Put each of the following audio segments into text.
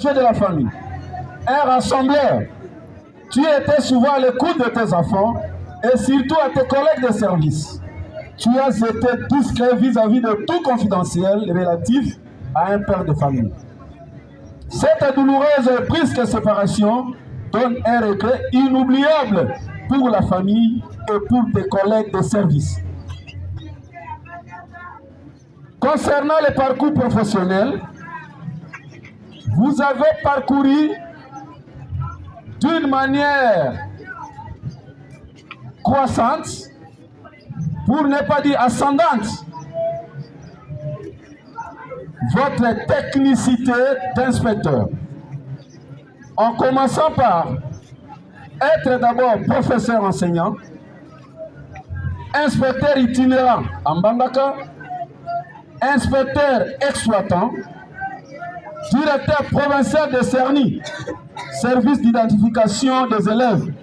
de la famille, un rassembleur. Tu étais souvent à l'écoute de tes enfants et surtout à tes collègues de service. Tu as été discret vis-à-vis de tout confidentiel relatif à un père de famille. Cette douloureuse et brusque séparation donne un regret inoubliable pour la famille et pour tes collègues de service. Concernant le parcours professionnel, vous avez parcouru d'une manière croissante, pour ne pas dire ascendante, votre technicité d'inspecteur. En commençant par être d'abord professeur enseignant, inspecteur itinérant en Mbandaka, inspecteur exploitant, directeur provincial de CERNI, service d'identification des élèves.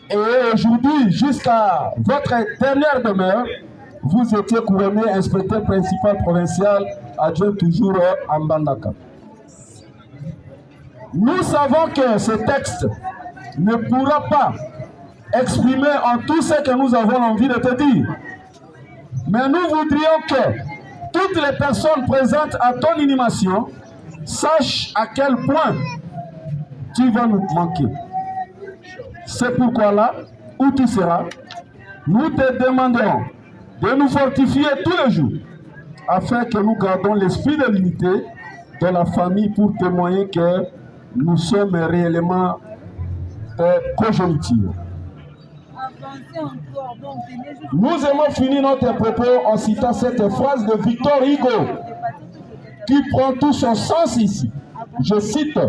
Et aujourd'hui, jusqu'à votre dernière demeure, vous étiez couronné inspecteur principal provincial adjoint toujours en Mbandaka. Nous savons que ce texte ne pourra pas exprimer en tout ce que nous avons envie de te dire. Mais nous voudrions que toutes les personnes présentes à ton inhumation sachent à quel point tu vas nous manquer. C'est pourquoi là, où tu seras, nous te demanderons de nous fortifier tous les jours afin que nous gardons l'esprit de l'unité de la famille pour témoigner que nous sommes réellement progéniture. Nous aimons finir notre propos en citant cette phrase de Victor Hugo qui prend tout son sens ici. Je cite: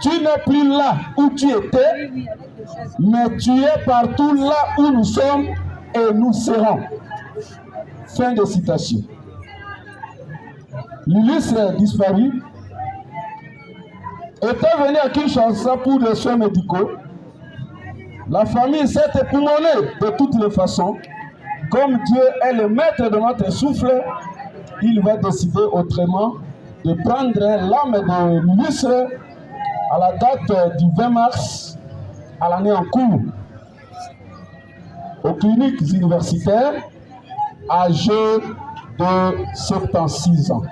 tu n'es plus là où tu étais, mais tu es partout là où nous sommes et nous serons. Fin de citation. L'illustre disparu était venu à Kinshasa pour des soins médicaux. La famille s'est époumonnée de toutes les façons. Comme Dieu est le maître de notre souffle, il va décider autrement de prendre l'âme de l'illustre à la date du 20 mars à l'année en cours aux cliniques universitaires, âgé de 76 ans.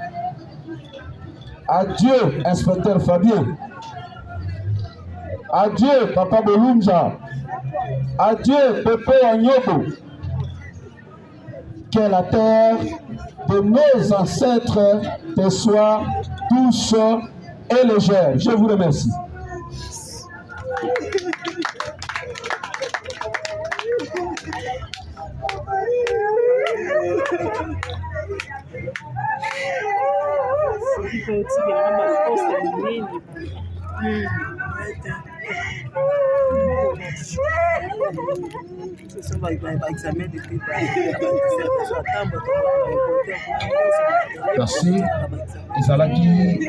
Adieu, inspecteur Fabien. Adieu, Papa Bolunja. Adieu, Pepe Agnobo. Que la terre de nos ancêtres te soit douce et légère. Je vous remercie. Merci. Ezalaki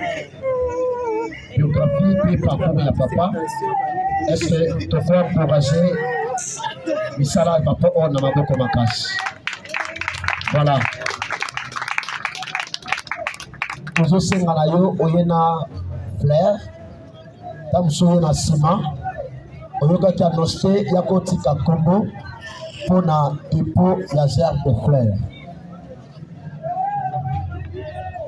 biographie puis parcours ya papa. Est-ce que tu peux encourager misala papa on na maboko makasi? Voilà. Tozosenga na yo oyena Flair tamusoyo na sima oyokaki annoncé ya kotika kombo mpona dépôt ya germe de Flair.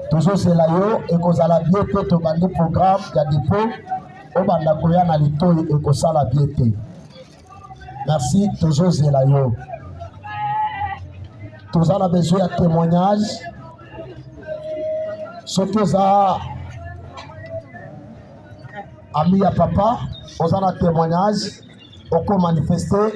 Tozosela yo ekozala bien te tobandi programme ya dépôt obanda koya na litoi ekosala bien te. Merci, tozosela yo. Tozala besoin ya témoignage soki oza ami ya papa oza na témoignage oko manifester.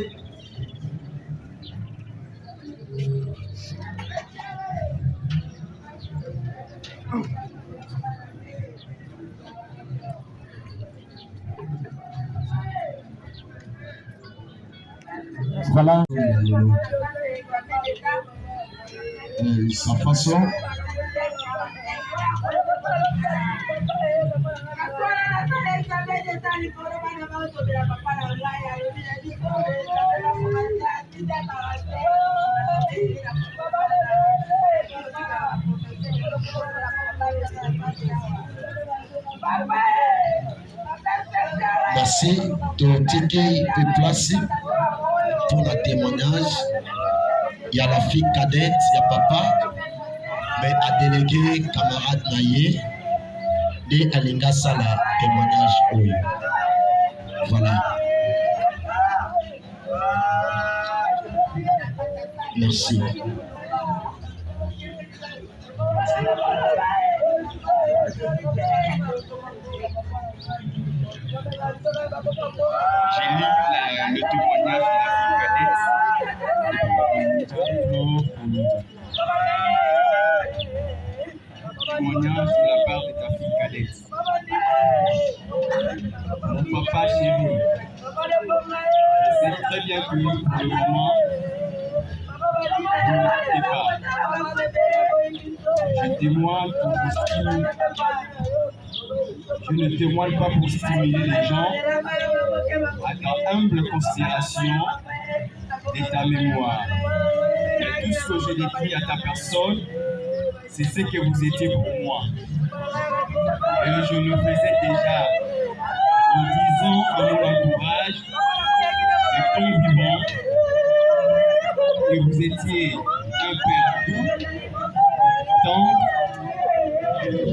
Voilà sa façon. Merci de ticket de place pour le témoignage. Il y a la fille cadette, il y a papa, mais à délégué camarade Naye, et Alinga Sala témoignage. Oui. Voilà. Merci. J'ai lu le témoignage de la fille cadette. Témoignage de la part de ta fille cadette. Mon papa chéri, je sais très bien que pour le moment, vous n'écoutez pas. Je témoigne pour vous stimuler. Je ne témoigne pas pour stimuler les gens à ta humble considération de ta mémoire. Mais tout ce que je décris à ta personne, c'est ce que vous étiez pour moi. Et je le faisais déjà en disant à mon entourage, de ton vivant, que vous étiez un père doux, tendre,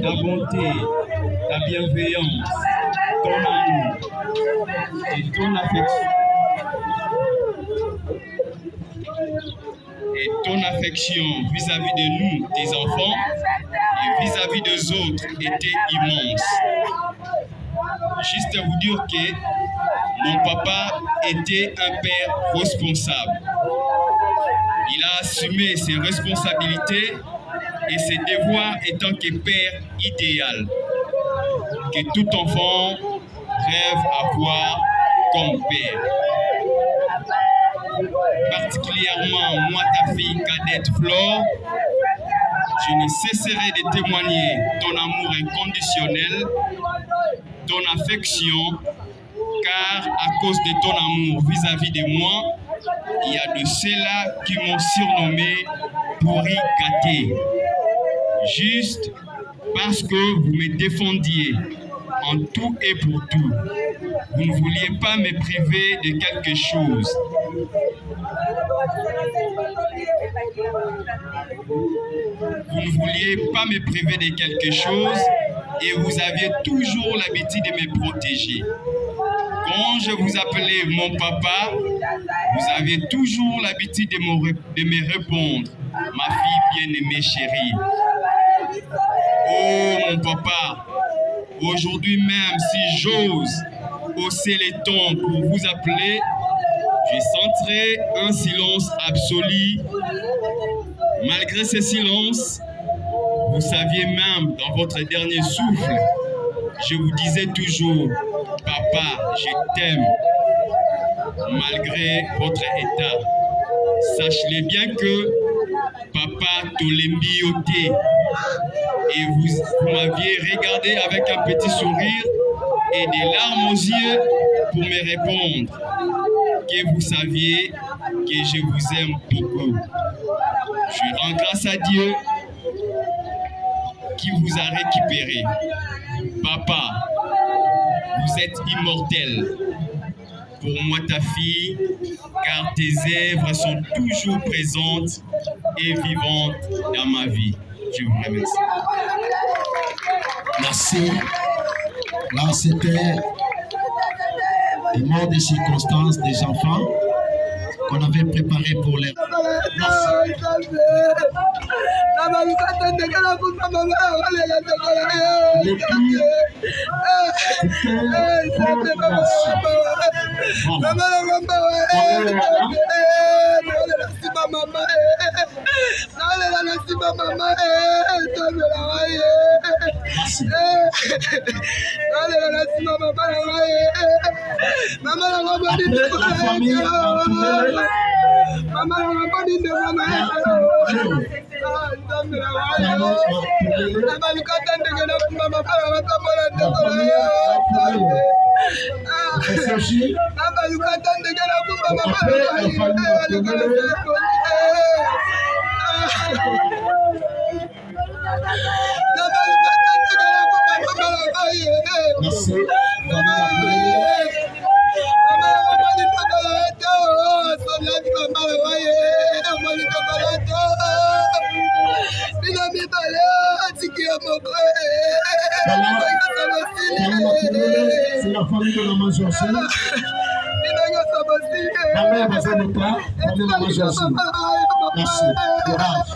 ta bonté, ta bienveillance, ton amour et ton affection. Et ton affection vis-à-vis de nous, tes enfants, et vis-à-vis des autres était immense. Juste à vous dire que mon papa était un père responsable. Il a assumé ses responsabilités et ses devoirs étant que père idéal, que tout enfant rêve avoir comme père. Particulièrement moi, ta fille cadette Flore, je ne cesserai de témoigner ton amour inconditionnel, ton affection, car à cause de ton amour vis-à-vis de moi, il y a de ceux-là qui m'ont surnommé pourri gâté. Juste parce que vous me défendiez en tout et pour tout. Vous ne vouliez pas me priver de quelque chose. Vous ne vouliez pas me priver de quelque chose et vous aviez toujours l'habitude de me protéger. Quand je vous appelais mon papa, vous aviez toujours l'habitude de me répondre, ma fille bien-aimée chérie. Oh mon papa, aujourd'hui même si j'ose hausser les tons pour vous appeler, je sentirai un silence absolu. Malgré ce silence, vous saviez même dans votre dernier souffle, je vous disais toujours, papa, je t'aime, malgré votre état. Sachez bien que papa Tolembi Oté, et vous m'aviez regardé avec un petit sourire et des larmes aux yeux pour me répondre que vous saviez que je vous aime beaucoup. Je rends grâce à Dieu qui vous a récupéré. Papa, vous êtes immortel. Pour moi, ta fille, car tes œuvres sont toujours présentes et vivantes dans ma vie. Je vous remercie. Merci. Là, c'était des mots de circonstances des enfants qu'on avait préparés pour les... Merci. C'est la famille de la maison aussi. Merci. Courage.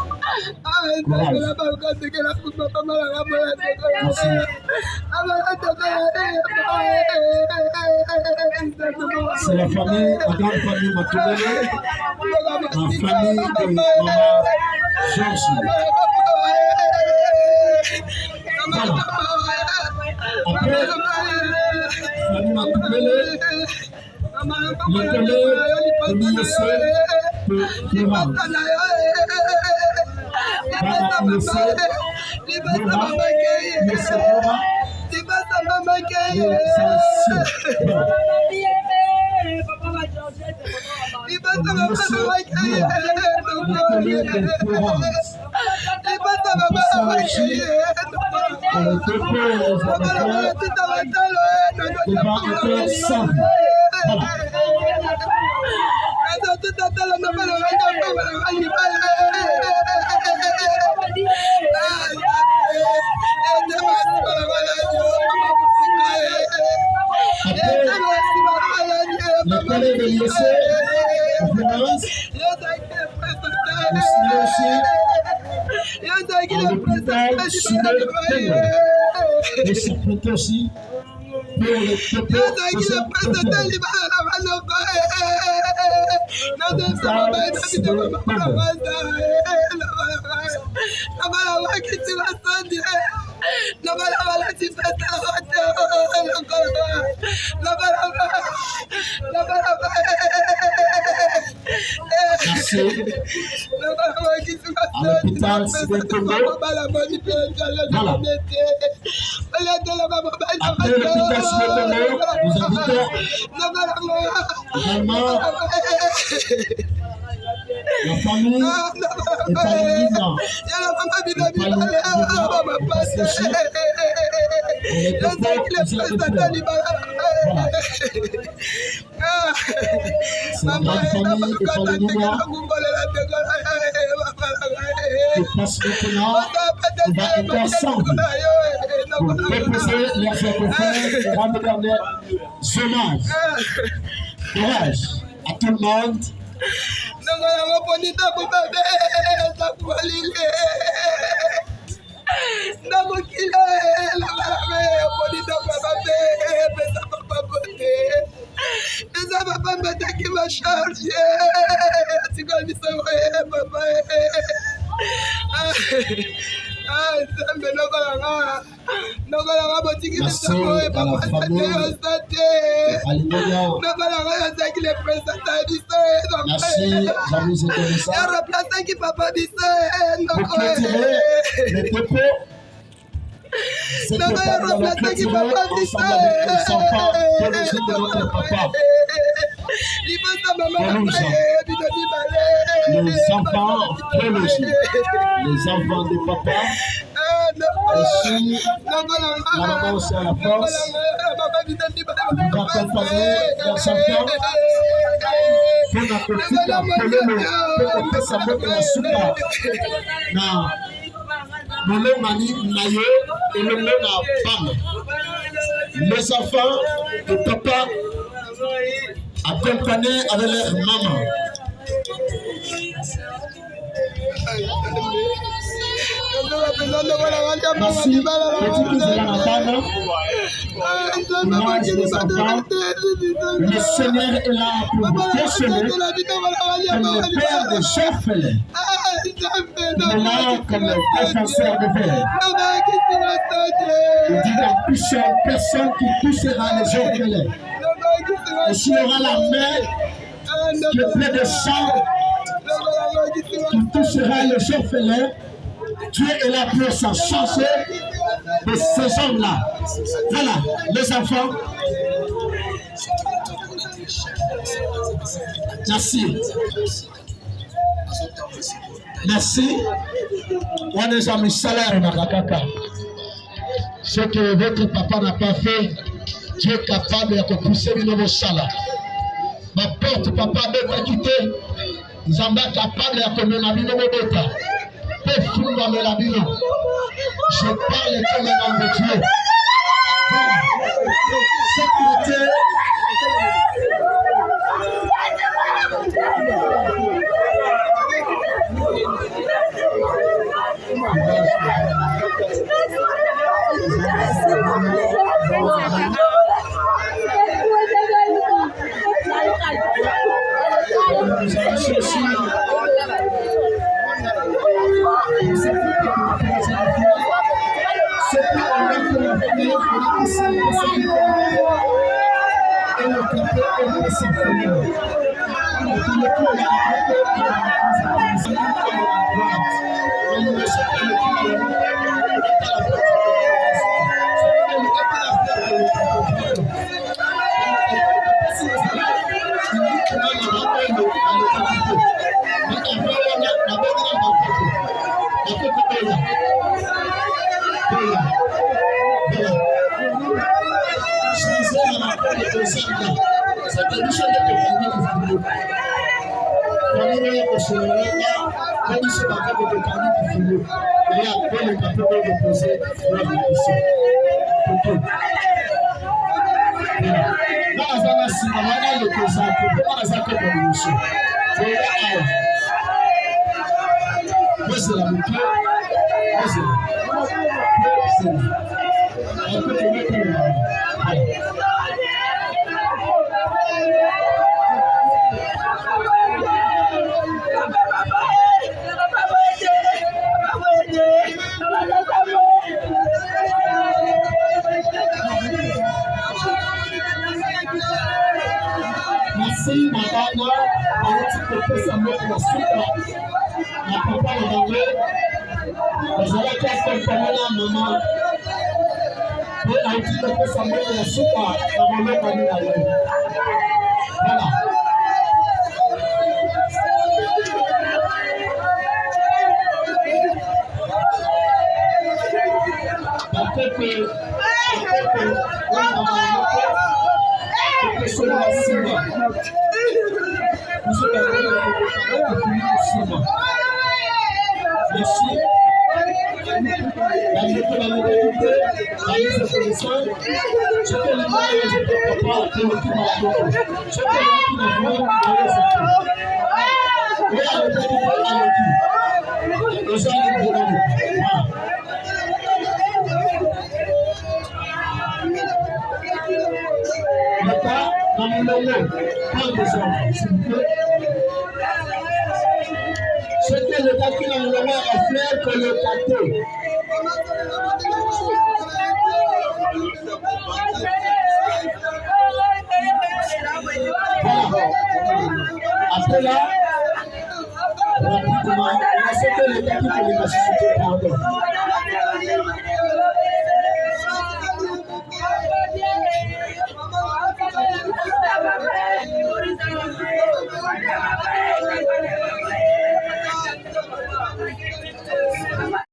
C'est la famille, la grande famille Matoumele, la famille de Maman Georgie. Voilà. Après, famille Matoumele, le collègue de l'IEC de Clémence. Le collègue de l'IEC, le secrétaire aussi pour le merci. À l'hôpital Sibé-Congo. Voilà. Après l'hôpital Sibé-Congo, nous invitons vraiment la famille et famille Nina. C'est la grande famille et famille Nina qui passe maintenant. On va être ensemble pour reposer leurs frères et rendre leurs hommages. Courage à tout le monde. Merci à la famille Alimonia. Merci, j'avais été ça. Pour clôturer le dépôt, c'est le papa de la clôturer ensemble avec les enfants prolongés de notre papa. Les enfants prolongés, les enfants de papa. Aussi, la maman aussi à la force. Vous accompagnez leurs enfants. Pour la petite, appelez le pour sa mère la soupa. Non. Le mani naye et le na femme. Les enfants de papa accompagnés avec leur maman. Merci, petit fils de la dame. Courage des enfants. Le Seigneur est là pour vous consoler comme le père de Cheffelet. Il est là comme le défenseur de verre. Il dit dans Puissant, personne qui touchera les orphelins. Et s'il y aura la main qui est pleine de sang, qui touchera les orphelins, Dieu est là pour s'en charger de ces hommes-là. Voilà, les enfants. Merci. Merci. On est mis salaire, Ce que votre papa n'a pas fait, Dieu est capable de pousser une nouvelle salle. Ma porte, papa, de quitter. Nous sommes capables de commettre la vie de bêta. Je parle comme un homme de Dieu. Sécurité. Merci, madame, pour votre testament de la suite. Ma papa est arrivé. Vous allez accompagner la maman. Et un petit testament de la suite dans mon nom. Voilà. C'était le cas qui n'a pas à faire que le pâté. Voilà. Après là, rapidement, on a sauté le cas qui pour les machines.